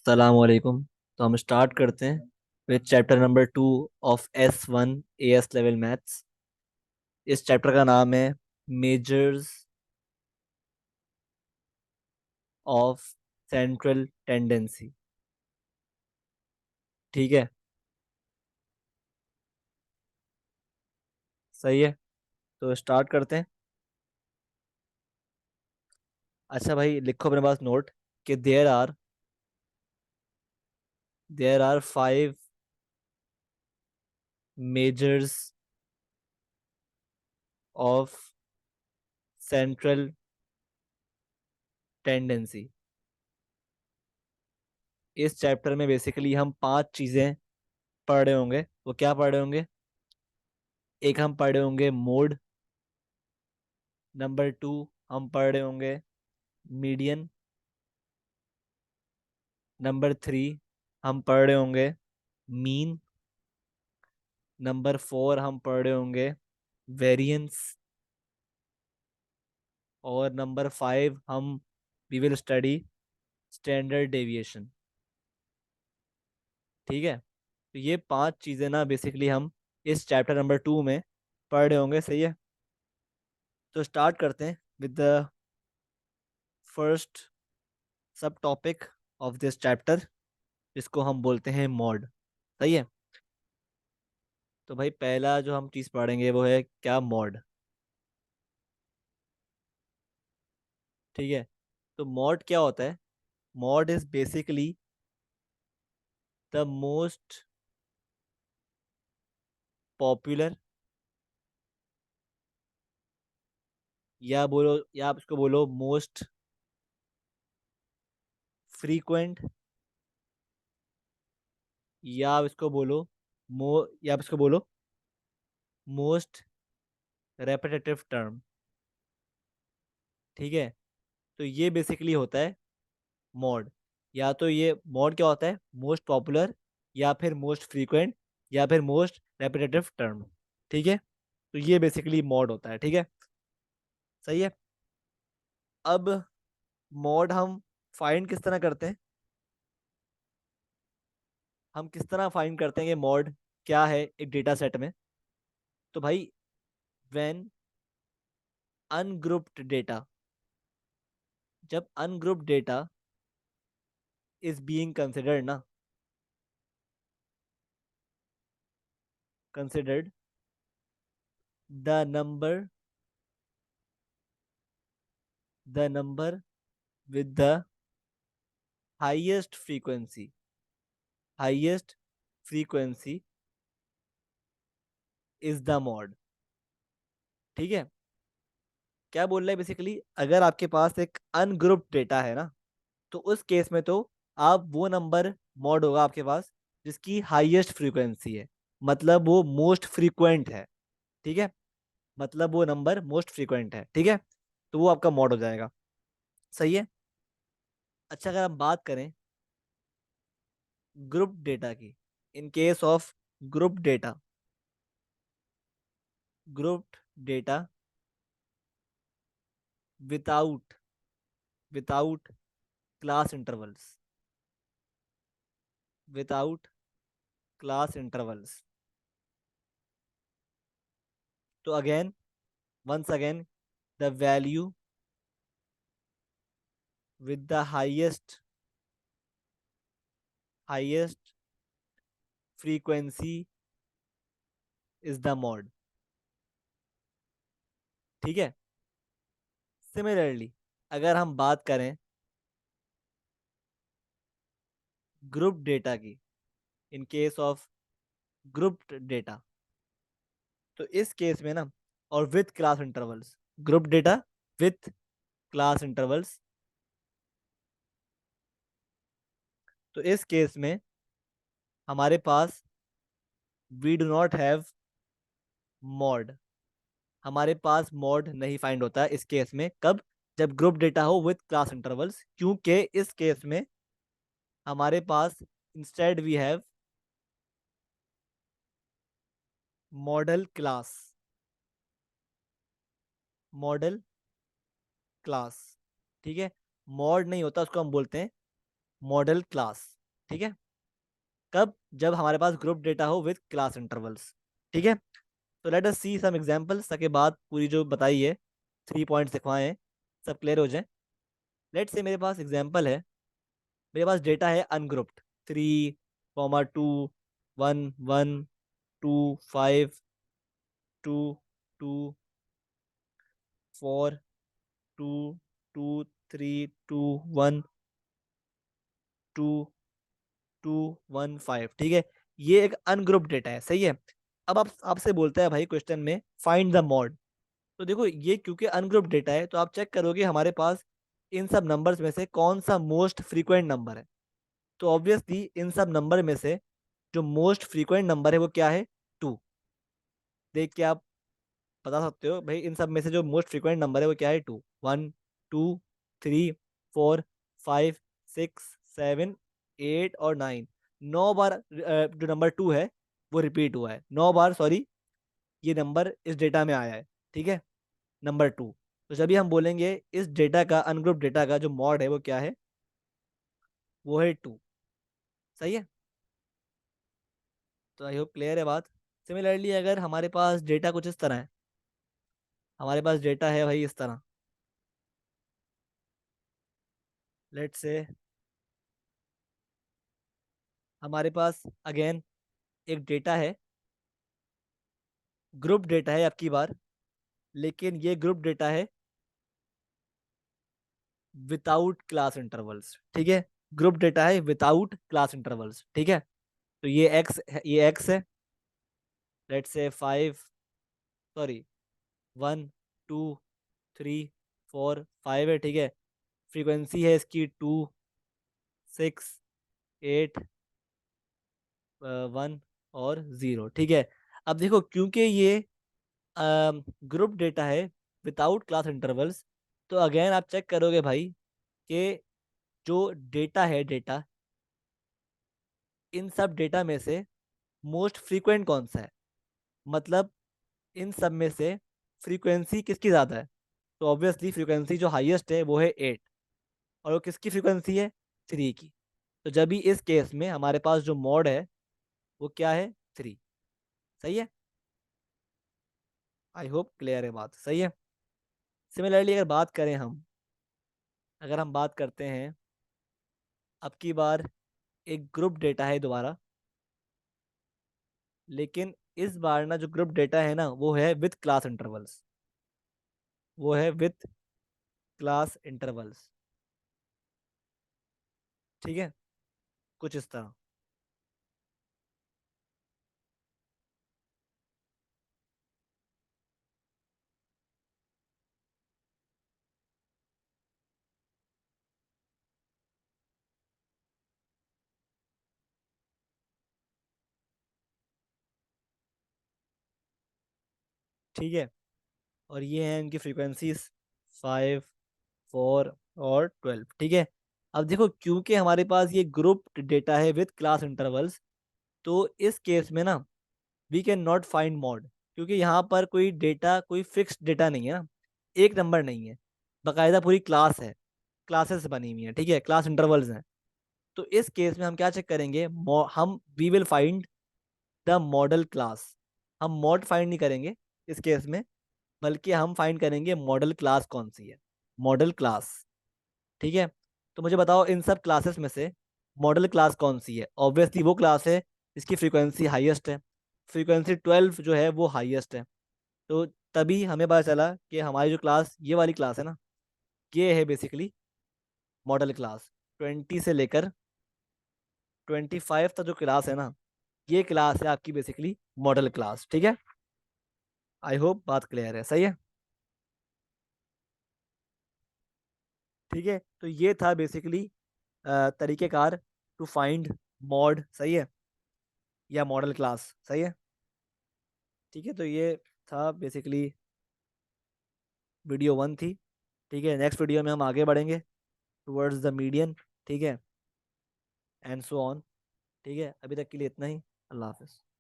सलाम वालेकुम। तो हम स्टार्ट करते हैं with chapter number 2 of S1 AS level maths. इस चैप्टर का नाम है मेजर्स ऑफ सेंट्रल टेंडेंसी। ठीक है, सही है। तो स्टार्ट करते हैं। अच्छा भाई, लिखो अपने पास नोट कि there are 5 measures of central tendency. इस चैप्टर में बेसिकली हम 5 चीजें पढ़ रहे होंगे। वो क्या पढ़ रहे होंगे? एक, हम पढ़ रहे होंगे मोड। नंबर 2, हम पढ़ रहे होंगे मीडियन। नंबर 3, हम पढ़ रहे होंगे मीन। नंबर 4, हम पढ़ रहे होंगे वेरिएंस। और नंबर 5, हम we will study standard deviation. ठीक है, तो ये 5 चीजें ना बेसिकली हम इस चैप्टर नंबर 2 में पढ़ रहे होंगे। सही है, तो स्टार्ट करते हैं विद द फर्स्ट सब टॉपिक ऑफ दिस चैप्टर, जिसको हम बोलते हैं मॉड। सही है, तो भाई पहला जो हम चीज पढ़ेंगे वो है क्या? मॉड। ठीक है, तो मॉड क्या होता है? Mod is basically the most popular, या बोलो, या आप इसको बोलो मोस्ट फ्रीक्वेंट, या आप इसको बोलो मो या आप इसको बोलो मोस्ट रेपिटेटिव टर्म। ठीक है, तो ये बेसिकली होता है मॉड। या तो ये मॉड क्या होता है? मोस्ट पॉपुलर, या फिर मोस्ट फ्रीक्वेंट, या फिर मोस्ट रेपिटेटिव टर्म। ठीक है, तो ये बेसिकली मॉड होता है। ठीक है, सही है। अब मॉड हम फाइंड किस तरह करते हैं? हम किस तरह फाइंड करते हैं कि मॉड क्या है एक डेटा सेट में? तो भाई, व्हेन अनग्रुप्ड डेटा, जब ungrouped data is being considered ना, considered the number the number with the highest frequency, highest frequency is the mode. ठीक है, क्या बोल रहा है बेसिकली? अगर आपके पास एक अनग्रुप्ड डेटा है ना, तो उस केस में तो आप वो नंबर मॉड होगा आपके पास जिसकी हाईएस्ट फ्रीक्वेंसी है, मतलब वो मोस्ट फ्रीक्वेंट है। ठीक है, मतलब वो नंबर मोस्ट फ्रीक्वेंट है। ठीक है, तो वो आपका मॉड हो जाएगा। सही है। अच्छा, अगर हम बात करें ग्रुप डेटा की, in case of group data, group data without without class intervals, without class intervals, तो again, once again, the value with the highest frequency is the mod। ठीक है, सिमिलरली अगर हम बात करें ग्रुप डेटा की, in case of grouped data, तो इस केस में ना, और with class intervals, group data with class intervals, तो इस केस में हमारे पास we do not have mode, हमारे पास मॉड नहीं फाइंड होता है इस केस में। कब? जब ग्रुप डेटा हो विथ क्लास इंटरवल्स, क्योंकि इस केस में हमारे पास instead we have modal class, modal class. ठीक है, मॉड नहीं होता, उसको हम बोलते हैं मॉडल क्लास। ठीक है। कब? जब हमारे पास ग्रुप डेटा हो विद क्लास इंटरवल्स। ठीक है। तो लेट अस सी सम एग्जांपल्स, ताकि बात पूरी जो बताई है, 3 पॉइंट्स दिखवाए हैं, सब क्लियर हो जाए। लेट से मेरे पास एग्जांपल है, मेरे पास डेटा है अनग्रुप्ड, 3 1 1 2 2 3 2 1 2 2 1 5। ठीक है। ये एक अनग्रुप्ड डेटा है, सही है। अब आप आपसे बोलता है भाई क्वेश्चन में फाइंड द मॉड। तो देखो ये क्योंकि अनग्रुप्ड डेटा है, तो आप चेक करोगे हमारे पास इन सब नंबर्स में से कौन सा मोस्ट फ्रीक्वेंट नंबर है। तो ऑब्वियसली इन सब नंबर में से जो मोस्ट फ्रीक्वेंट नंबर है वो क्या है? 2। देख के आप बता सकते हो भाई इन सब में से जो मोस्ट फ्रीक्वेंट नंबर है वो क्या है? 2, 1 2 3 4 5 6 7 8 और 9। 9 बार जो नंबर 2 है वो रिपीट हुआ है, 9 बार, सॉरी, ये नंबर इस डेटा में आया है। ठीक है, नंबर 2। तो जब भी हम बोलेंगे इस डेटा का, अनग्रुप डेटा का जो मॉड है वो क्या है? वो है 2। सही है। तो आई होप क्लियर है बात। सिमिलरली अगर हमारे पास डेटा कुछ इस तरह है, हमारे पास डेटा है भाई इस तरह, लेट से हमारे पास अगेन एक डेटा है, ग्रुप डेटा है आपकी बार, लेकिन ये ग्रुप डेटा है विदाउट क्लास इंटरवल्स। ठीक है, ग्रुप डेटा है विदाउट क्लास इंटरवल्स। ठीक है। तो ये एक्स है, लेट से 5, सॉरी, 1 2 3 4 5 है। ठीक है। फ्रीक्वेंसी है इसकी 2 6 8 1 और 0। ठीक है। अब देखो क्योंकि ये ग्रुप डेटा है विदाउट क्लास इंटरवल्स, तो अगेन आप चेक करोगे भाई कि जो डेटा है, डेटा, इन सब डेटा में से मोस्ट फ्रीक्वेंट कौन सा है, मतलब इन सब में से फ्रीक्वेंसी किसकी ज़्यादा है। तो ऑब्वियसली फ्रीक्वेंसी जो हाईएस्ट है वो है 8, और वो किसकी फ्रीक्वेंसी है? 3 की। तो जब भी इस केस में हमारे पास जो मॉड है वो क्या है? 3। सही है। आई होप क्लियर है बात, सही है। सिमिलरली अगर बात करें हम, अगर हम बात करते हैं अब की बार एक ग्रुप डेटा है दोबारा, लेकिन इस बार ना जो ग्रुप डेटा है ना वो है विथ क्लास इंटरवल्स, वो है विथ क्लास इंटरवल्स। ठीक है, कुछ इस तरह। ठीक है, और ये हैं इनकी फ्रीक्वेंसीज 5 4 और 12। ठीक है। अब देखो क्योंकि हमारे पास ये ग्रुप डेटा है विथ क्लास इंटरवल्स, तो इस केस में ना we can not find mode, क्योंकि यहाँ पर कोई डेटा, कोई फिक्स्ड डेटा नहीं है ना, एक नंबर नहीं है, बाकायदा पूरी क्लास है, क्लासेस बनी हुई है। ठीक है, क्लास इंटरवल्स हैं। तो इस केस में हम क्या चेक करेंगे? हम we will find the modal class. हम मॉड फाइंड नहीं करेंगे इस केस में, बल्कि हम फाइंड करेंगे मॉडल क्लास कौन सी है, मॉडल क्लास। ठीक है। तो मुझे बताओ इन सब क्लासेस में से मॉडल क्लास कौन सी है? ऑब्वियसली वो क्लास है जिसकी फ्रीक्वेंसी हाईएस्ट है, फ्रीक्वेंसी 12 जो है वो हाईएस्ट है। तो तभी हमें पता चला कि हमारी जो क्लास, ये वाली क्लास है ना, ये है बेसिकली मॉडल क्लास। 20 से लेकर 25 तक जो क्लास है ना, ये क्लास है आपकी बेसिकली मॉडल क्लास। ठीक है। आई होप बात क्लियर है, सही है। ठीक है, तो ये था बेसिकली तरीकेकार टू फाइंड मॉड, सही है, या मॉडल क्लास, सही है। ठीक है, तो ये था बेसिकली वीडियो 1 थी। ठीक है, नेक्स्ट वीडियो में हम आगे बढ़ेंगे टुवर्ड्स द मीडियन। ठीक है, एंड सो ऑन। ठीक है, अभी तक के लिए इतना ही। अल्लाह हाफिज़।